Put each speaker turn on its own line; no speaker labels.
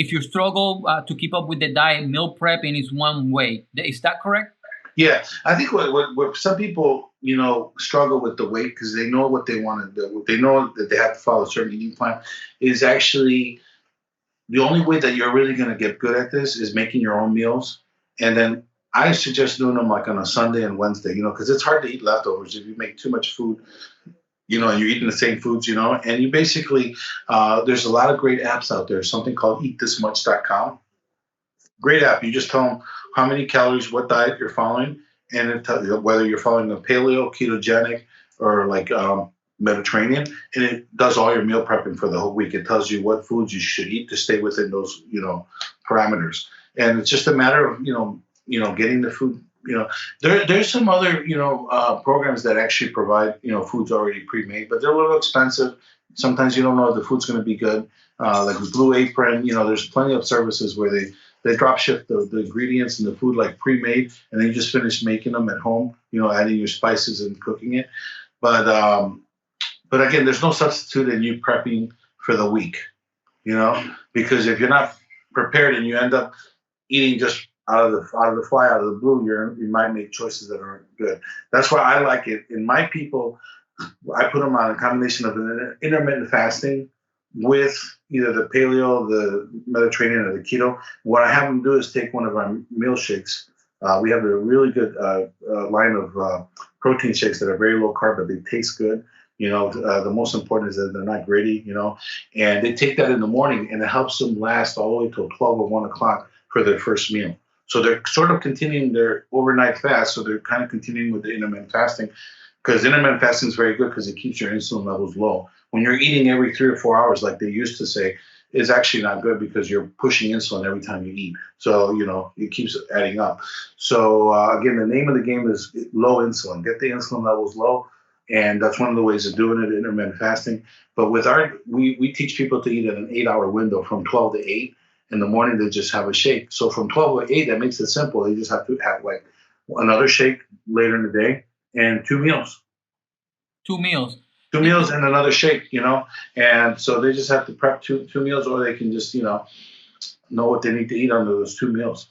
if you struggle to keep up with the diet, meal prepping is one way. Is that correct?
Yeah, I think what some people, struggle with the weight because they know what they want to do. They know that they have to follow a certain eating plan. Is actually the only way that you're really going to get good at this is making your own meals, and then I suggest doing them like on a Sunday and Wednesday. Because it's hard to eat leftovers if you make too much food. And you're eating the same foods. And you basically there's a lot of great apps out there. Something called EatThisMuch.com. Great app. You just tell them how many calories, what diet you're following, and it tells you whether you're following a paleo, ketogenic, or like Mediterranean, and it does all your meal prepping for the whole week. It tells you what foods you should eat to stay within those parameters. And it's just a matter of getting the food. There's some other programs that actually provide foods already pre-made, but they're a little expensive. Sometimes you don't know if the food's going to be good. Like with Blue Apron, there's plenty of services where they drop ship the ingredients and the food like pre-made, and then you just finish making them at home, adding your spices and cooking it. But again, there's no substitute in you prepping for the week, because if you're not prepared and you end up eating just out of the fly, out of the blue, you might make choices that aren't good. That's why I like it. In my people, I put them on a combination of an intermittent fasting with either the paleo, the Mediterranean, or the keto. What I have them do is take one of our meal shakes. We have a really good line of protein shakes that are very low carb, but they taste good. The most important is that they're not gritty, and they take that in the morning, and it helps them last all the way till 12 or 1 o'clock for their first meal. So they're sort of continuing their overnight fast. So they're kind of continuing with the intermittent fasting, because intermittent fasting is very good because it keeps your insulin levels low. When you're eating every 3 or 4 hours, like they used to say, is actually not good because you're pushing insulin every time you eat. So, it keeps adding up. So, again, the name of the game is low insulin. Get the insulin levels low. And that's one of the ways of doing it, intermittent fasting. But we teach people to eat in an 8-hour window from 12 to 8. In the morning, they just have a shake. So from 12 to 8, that makes it simple. They just have to have like another shake later in the day and 2 meals.
2 meals.
2 meals and another shake, And so they just have to prep two meals, or they can just, know what they need to eat under those 2 meals.